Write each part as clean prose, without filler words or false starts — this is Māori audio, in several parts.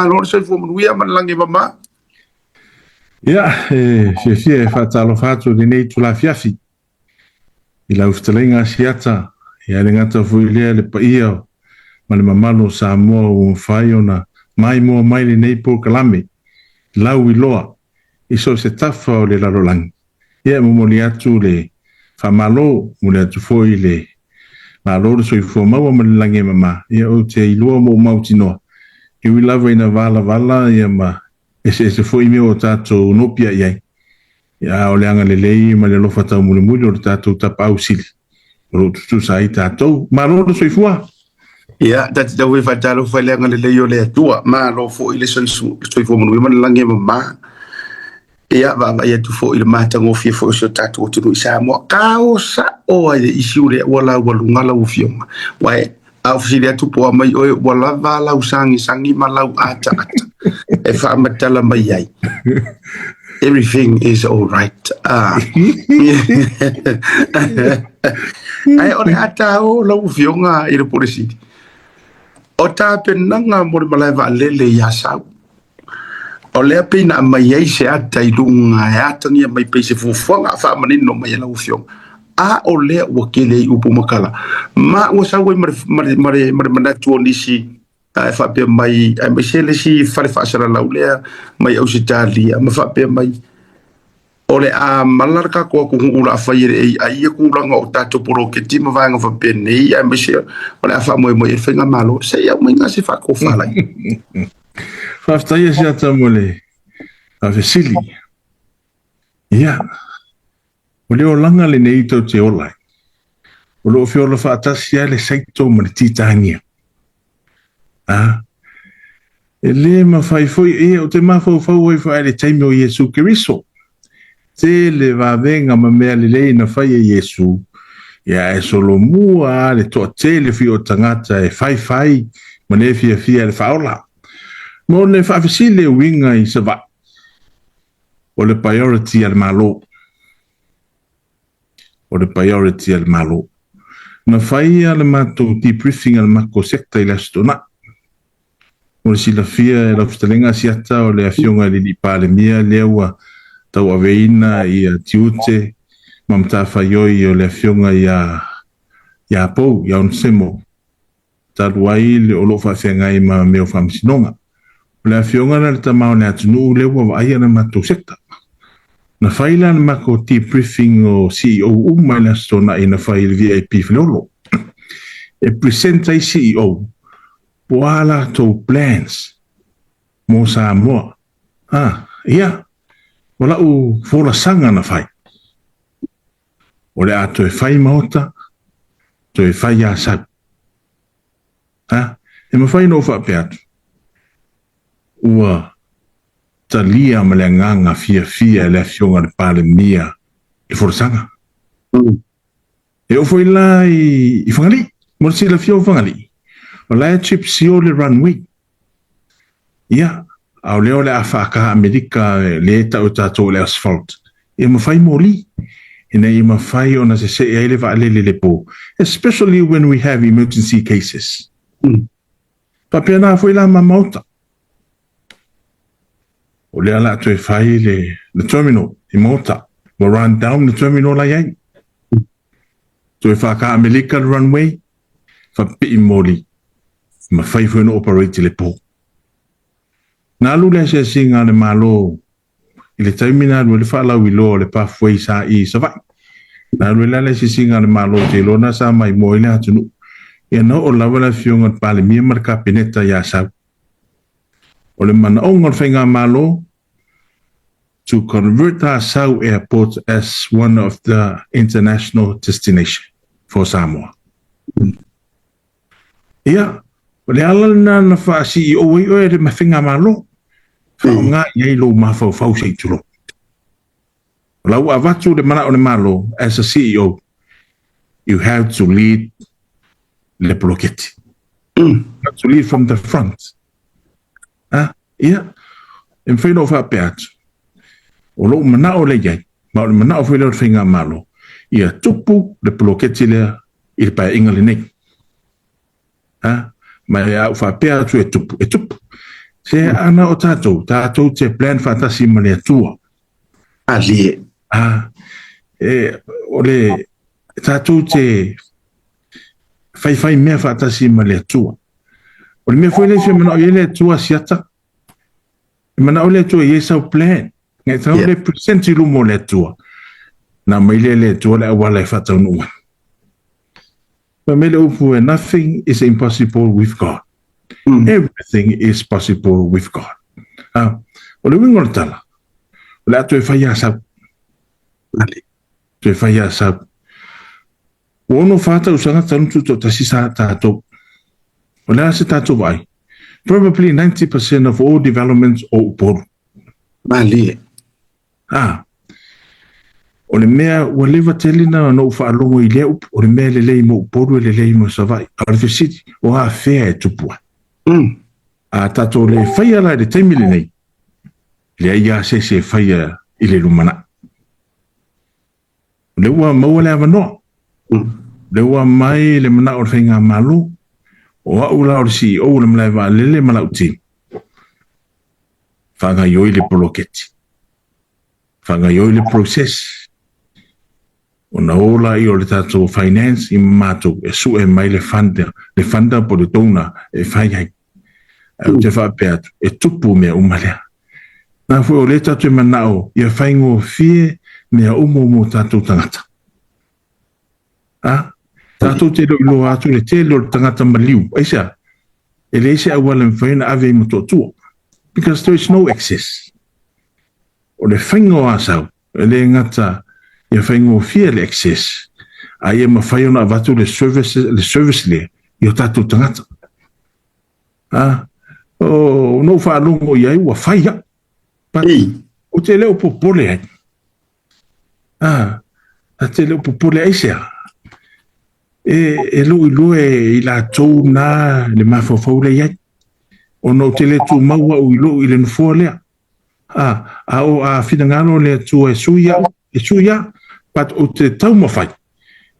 Lor so fo mun wia man langi mama. Ya, fie fatalo fatu di nei tu la fiafi. I la uftelenga siata, ia le ngata fuilia le paia, ma le mamalo sa moa o whai ona mai moa mai le nei po kalame, lau I loa, I so se tafa o le larolangi. Ia momoli atu le whamalo, mole atu foi le malo le soi fua maua ma le langi mama, ia o te ilua mo mautinoa. I wilawa ina vala, ia ma se foi me o tato nopia iai. Ia o le anga le lei ma le lofa tau mule mule o le tato tapa au sili. O tu sa I tato, malo le soi fua. Ia, tati tau e fatalo fa le anga le lei o le atua, ma lo fo I le soi fua mun man langi mama. Ia va ia tu fo I le mata ngofia fo so tato o tunu isa mo kao sa o ai isi ule wala walungala u fioma. Wai au fili atu po mai o wala vala sangi malau ata. E fa matala mai ai. Everything is all right. Ai ore ata o lau fionga I le polisi. O ta penanga mo le malai va lele ya sau. O lea pina mai ai se ata I lunga e atangia mai peise fufuanga fa manino mai lau fionga. A o lea ua kele I upu makala. Ma ua sawe mare manatu o nisi e whapea mai, ai mai se le si whare whaasara lau lea mai au se tālia, ma whapea mai. O le a malaraka kua kuhungula a whaire a ia kulanga o tātou poro ke tima vanga whapea nei, ai mai se o le a whamoe moe e whenga malo, se iau mai ngā se whako whalai. Whaftaia si ata mole, a vesili. Ia. O leo langa le nei tau te olai. O leo whiola whaatasi ai le saito ma le titania. E le mawhai foi e o te mawhau fau ai whae le taimi o Yesu Keriso. Te le wawenga ma mea le lei na whai e Yesu. Ia e solo mua le toa te le fi o tangata e whai ma le fia le whaola. Mo le whaafisi le winga I sa va. O le priority al malo. O le priority al malo. Na whai ale mato debriefing al mako sekta I la stona. O le sila fia e la fustalenga siata o le afionga li pale mia lewa tau aveina I a tiute mamta whaioi o le afionga I a pou, I a onsemo. Taruai le olo whawhengai ma meo whamsinonga. O le afionga na le tamau le atunu lewa wa aia na mato sekta. Na whaila na mako debriefing o CEO umai la stona I na whaile VIP whileolo. E presenta I CEO Wala to plans. Mo sa moa. Ia. Wala u fola sanga na whai. O le ato e whai maota. To e whai a sau. E ma whai no wha pe atu. Ua talia ma le nganga fia le fionga le pale mia. I fola sanga. E o foi la I whangali. Mo si la fio whangali. O lae chip si o le runway. Ia, au leo le awhaka Amerika le tau tato le asphalt. E mawhai moli. E nei mawhai o na se e le waalele le po. Especially when we have emergency cases. Papia na foi la mamauta. O lea la to e whai le terminal I mota. Mo run down the terminal la iai. To e whaka Amerika le runway. Whapi I moli. Ma fai foi no operate le po. Na lule se singa le malo. I le taimina le whala wilo le pa foi sa I sa vai. Na lule le se singa le malo te lona sa mai mo ile atunu. E no o lawa la fionga pale mia marka peneta ya sa. O le mana onga whenga malo to convert our Sau airport as one of the international destination for Samoa. Ia. O le ala na wha CEO I oe le mawhinga malo. Whaonga iei lo mawhau whau sei tulo. O lau avatu le mana o le malo, as a CEO, you have to lead le poloketi. You have to lead from the front. Ia. E mwhino wha pe atu. O lo mana o le iei, ma o le mana o whele o le whinga malo, ia tupu le poloketi lea I le pae inga le nei. Ma e au whapea atu e tupu. Se ana o tātou te plan whatasi ma le atua. Ali. O le tātou te whai mea whatasi ma le atua. O le mea whaile se mana o le atua siata. Mana o le atua i sau plan. Ngai tau le presenti lumo le atua. Na maile le atua le awala e whatau nua. But mele upu, nothing is impossible with God. Everything is possible with God. O le wingo le tala. O le atu e whai asau. Tu e whai asau. O ono whata usanga tanutu to tasisa tātou. O le ase tātou vai. Probably 90% of all developments o uporu. Mali. O le mea ua lewa telina no whaalongo I lea upu. O le mea le lei mo uporu e le lei mo savai. A le fesiti o a whea e tupua. A tātou le whaia la le taimile nei. Le aia se whaia I le lumana. Le ua maua le avanoa. Le ua mai le mana o le whainga malo. O a ula o le CEO le malai wa lele malau tim. Whanga ioi le poloketi. Whanga ioi le process. O na ola I o le tātou finance I mātou e su e mai le funda po le tōna e whaiai. Au te whapea atu, e tupu mea umalea. Nā fui o le tātou e manao, ia whaingo fie mea umo tātou tangata. Tātou te lo atu le te lo tangata maliu. Aisa, e le ise awala mwhaina ave I mototua. Because there is no access. O le whaingo asau, e le ngata ia whaingo fie le access. A ia mawhaiona avatu le service le, I o tātou tangata. O no whaalongo I ai ua whaia. O te leo popole ai. A te leo popole ai sea. E lue I la tau na le mawhawhau le ai. O no te le tu maua o I le nufua lea. A o a whingano le tu e suia, but o te tau mawhai.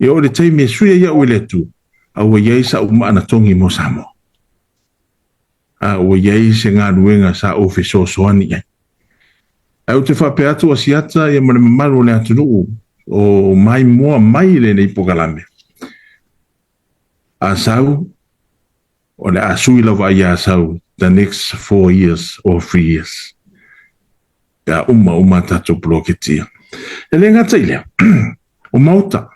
E o le teimi e suia ia o le tu. A o iei sa o maana tongi mo Samoa. O iei se ngā ruenga sa o wheso soani ai. Au te whape atu a siata ia mare mamaru le atu nuu o mai moa mai le nei pokalame. A sau, o le asui lawa ia sau the next 4 years or 3 years. Ia uma tato bloketia. E le ngata ilea, o mauta.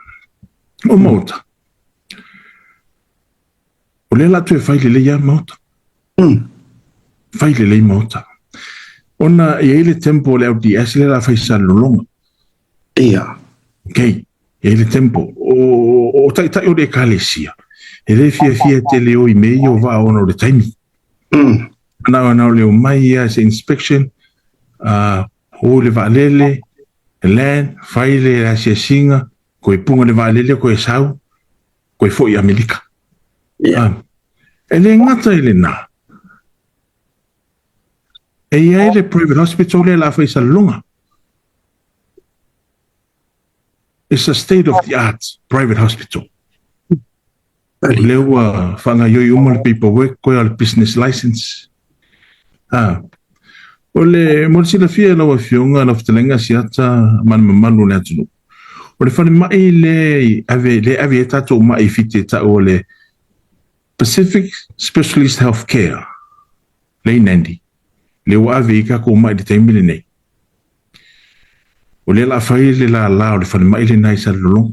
O le latu e whaile le ia mauta. Whaile le mauta. Ona e ele tempo le au di asile la whaisa lolonga. Ia. Okay, e ele tempo. O tai o le kalesia. E le fia te leo I mei o va ona o le taimi. Ana o leo mai ia se inspection. O le valele, land, whaile la sia singa, koe punga le valele, koe sau, koe foi Amerika. E le ngata ele nā. E ia ele private hospital le la whaisa lunga. It's a state-of-the-art private hospital. Lewa whanga yoi umar paperwork, koe al business license. O le morsila fia lawa fionga la futalenga siata manu le atunu. O le whane mai le ave e tato mai fite ta o le Pacific Specialist Healthcare. Le Nandi. Le wa ave I kako mai le taimile nei. O le la whai le la o le whane mai le nai sa lolong.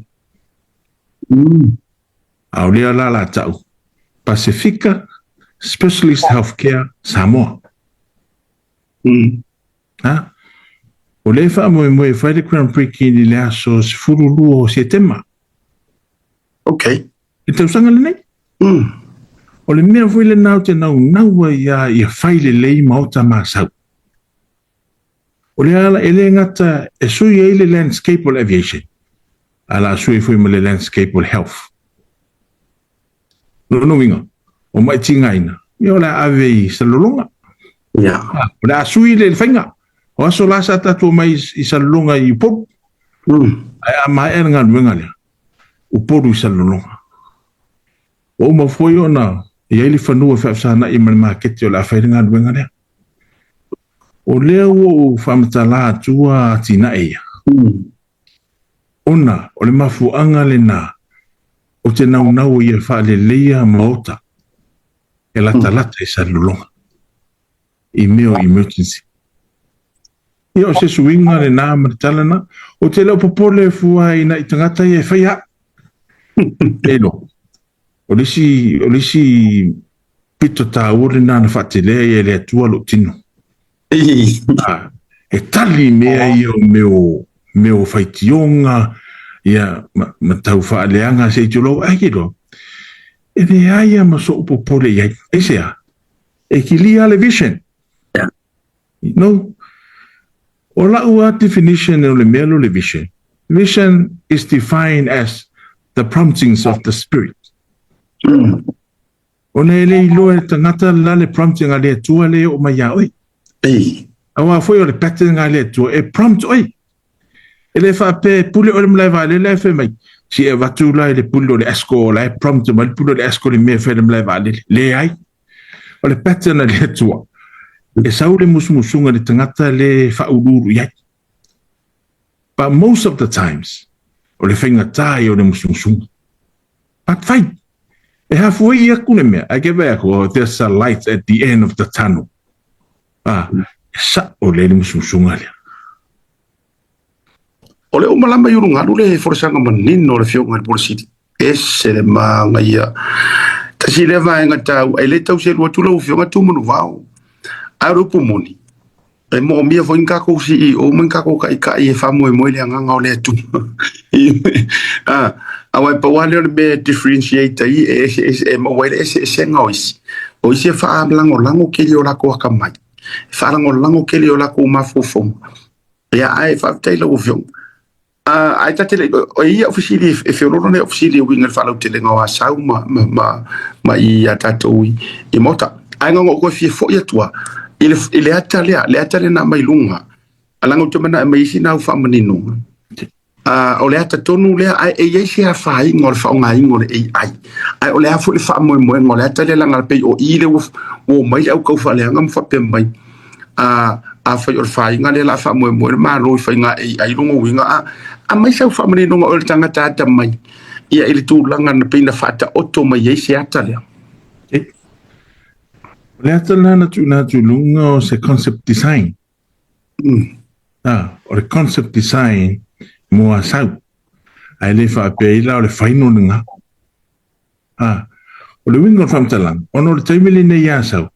A o le la tau. Pacifica Specialist Healthcare Samoa. O le wha moe whai le Grand Prix ki ni le aso si furulu o si tema. Okay. I tau sanga le nei? O le mea fwile nau te naua ia whai le lei mauta māsau. O le ala ele ngata e sui e le landscape o aviation. Ala sui fui ma le landscape o health. No winga. O mai tingaina. Ia o le ave sa lolonga. Ia. O le asui le whainga. O aso lasa tatu mai I sa lolonga I poru. Ai a mai e ngā ruenga lea. O poru I sa lolonga. O mawhoi o na I eili whanua whaafsana I mani makete o le a whaere ngā ruenga lea. o lea o whamatala atua tina eia. Ona, o le mafuanga le nā, o te nau ia whaale leia maota, e lata sa lulonga. I meo emergency. Ia o se suinga le nā maritalana, o te leo popole fua ina i tangata ia e whaia. Elo. O lisi pito tā ore nā na whatelea ia le atua lo tino. E tali mea ia o meo whaitionga, ia ma tau whaaleanga se i tolo, ai lo. E ne aia ma so popole iai, e sea. E ki lia le vision. No. O la'ua definition o le melo le vision. Vision is defined as the promptings of the spirit. O ne le ilo e tangata la le prompting a le atua le o mai a oi. Awa foi o le pattern a le atua e prompt oi. E le whape pule o le mlai vale le fe mai. Si e watu la le pule o le asko o la e prompt ma le pule o le asko le mea fe le mlai vale le ai. O le pattern a le atua. E sau le musumusunga le tangata le whaururu iai. But most of the times, o le whainga tai o le musumusunga. But fine. E hafua ia kune mea. I give a there's a light at the end of the tunnel. Sa o le musumusunga lea. O le umalama yurungalu le forsanga manino le fionga le polisiti. Ese le maanga ia. Tasi le vaenga tau. E le tau se lua tula u fionga tumanu vau. Arupu moni. E mo mia fo inka ko si o man ka ko kai e famo e mo le nganga o le tu. Awa pa wale be differentiate e mo wale e ngos. O se fa lango ke yo la ko ka mai. Fa lango ke yo la ko ma fo fo. Ya ai fa tailo o fion. Ai tatele o ia ofisili e fiorolo ne ofisili winga fa lo tele nga sa ma i atatoi e mota. Ai ngo ko fi fo ya tua. Ele atale na mai lunga. Alanga o mana mai sina u famanino. O le ata tonu le ai e se a fai ngol fa nga ngol ai. Ai o le afu le fa mo ngol atale la ngal pe o ile o mai au ko fa le ngam fa pe mai. A fa yo fa nga la fa mo ma ro fa nga ai lunga winga a mai sa famanino ngol tanga tata mai. Ia ile tu langa na pe na fata oto mai se atale. Le atala na tu lunga o se concept design. O le concept design mo a sau. Ai le wha peila o le whaino nga. O le wingo whamtalang. Ono le taimili nei a sau.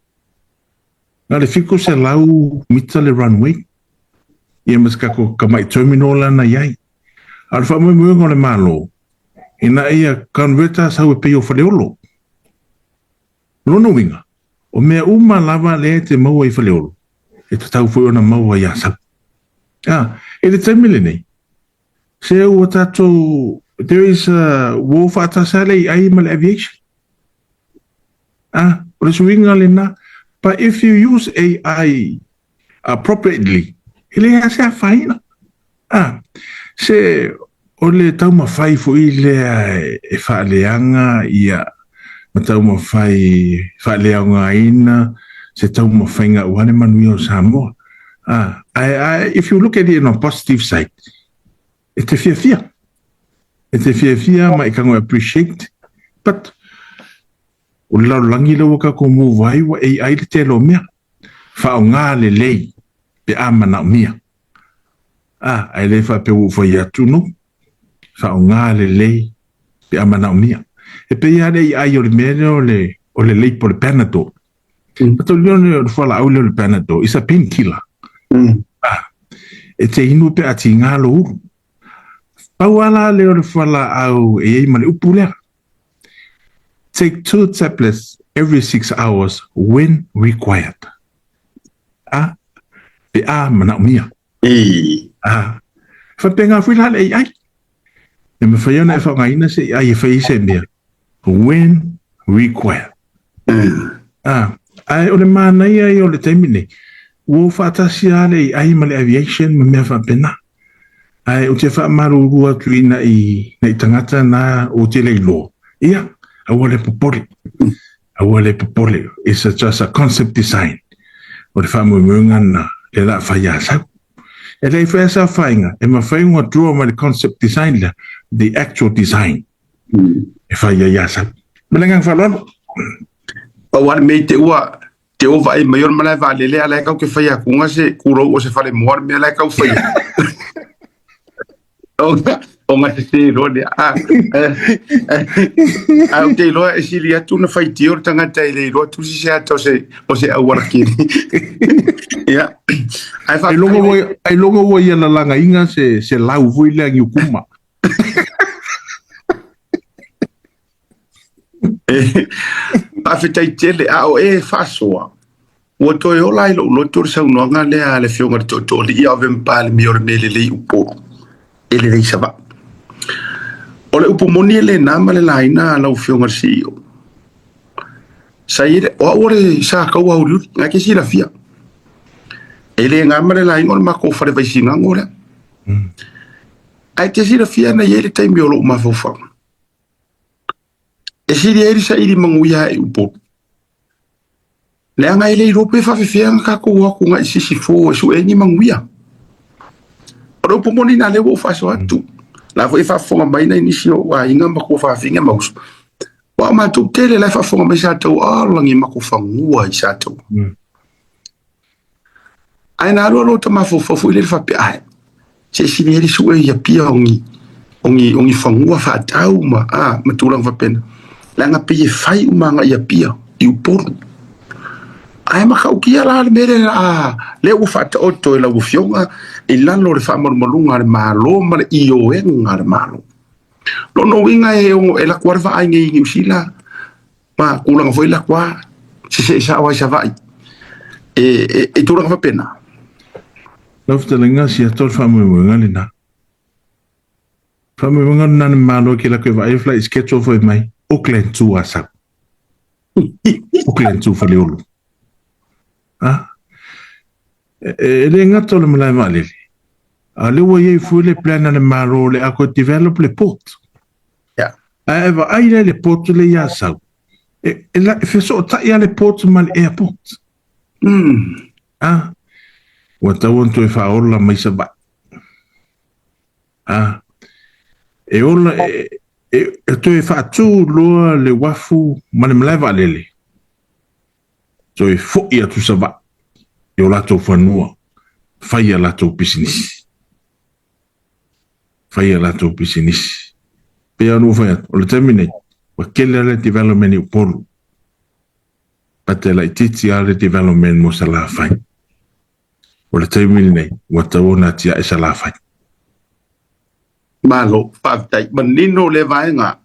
Nga le fiko se lau mita le runway. Ia maskako kamai terminal ana iai. A le whamui muengo le malo. Ina ia converter sau e peo whaleolo. Lono winga. O mea uma lava le te maua i whaleolo. E te tau fui ona maua i asau. E le taimile nei. Se ua tatou, there is a war whātasale i ai male aviation. O le suinga le na. But if you use AI appropriately, ele hea se a whaina. Se o le tau mawhai fo i le e whaaleanga ia ma tau mawhai whaaleanga ina, se tau mawhainga uane manui o Samoa. If you look at it on a positive side, e te fia. E te fia ma i kango appreciate. But o le laulangi lau ka ko mu vai wa AI le te lo mea. Whao ngā le lei pe amana o mea. Ai le wha pe ufai atu no. Whao ngā le lei pe amana o mea. E pe ia le AI o le mea o le lei po le Panadol. Pato leone o le whala au le Panadol. It's a painkiller. E te inu pe ati ngā lo uru. Pau ala le o le whala au e ei male upu lea. Take 2 tablets every 6 hours when required. Pe mana o mea. Whapenga whila le AI. E me whaiona e whangaina se AI e whai se mea. When required. Ai o le mānai ai o le taimine. Wo whaatasi a le AI ma le aviation ma mea whapena. Ai o te whaamarurua tuina i tangata na o te leilo. Ia, aua le popole. Aua le popole. It's just a concept design. O le whaamuimunga le la faia sa e le fa sa fainga e ma fainga draw ma the concept design la the actual design e faia ya sa melenga falon o wa me te ua te o vai maior mala va le ala ka ke faia kunga se kuro o se fale moar me ala ka faia o nga se ro de o te lo e silia tu na fai ti o tanga te le ro tu si se to se o se awar ki ya ai longo wo ia la langa inga se lau voi le ngi kuma a fitai tele a o e fasoa o to e ola i lo to sa no nga le ale fionga to li ia vem pal mi or me le upo ele le saba o le upo moni le na male la ina la fionga si o saire o ore sa ka wa uru nga ke si la fia ele nga male la ina ma ko fa le vai singa ngora ai te si la fia na yele tai mi o lo ma fofa e si ri sa iri manguia e upo le anga ile rope fa fe ka ko wa ku nga si fo su e ni manguia o po moni na le wo fa so atu la fo fa fo mai na inisio wa inga ma ko fa finga maus wa ma tu tele la fa fo mai sa to a la ngi ma ko fa ngua i sa to ai na lo to ma fo ile fa pe ai se si ni su e ya pia ongi fa ngua fa tau ma ma tu lang fa pen la nga pe fai uma nga ya pia i por ai ma kau kia la mere le u fa to to la u fionga e la lo fa mo malunga le malo ma i o e nga le malo lo no winga e la quarva ai ngi usila ma kula nga foi la kwa se sa wa sa vai e tu lang fa pena lofta lenga si to fa mo nga le na fa mo nga na malo ke la ke vai fly sketch of mai Auckland tu asa Auckland tu fa le olu ele ngato le mala male ale wo ye fu le plan le maro le ako develop le port ya ava ai le port le ya sa e la fe so ta ya le port mal airport wata wonto e fa ola mai sa ba e ola e to e fa tu lo le wafu mal mala vale so e fo ia tu sa va yo la to fanua fai la to business pe anu fa o le terminate o kele le development u por patela titi ale development mo sa la fai o le terminate wata ona tia e sa la fai malo fa tai manino le vai nga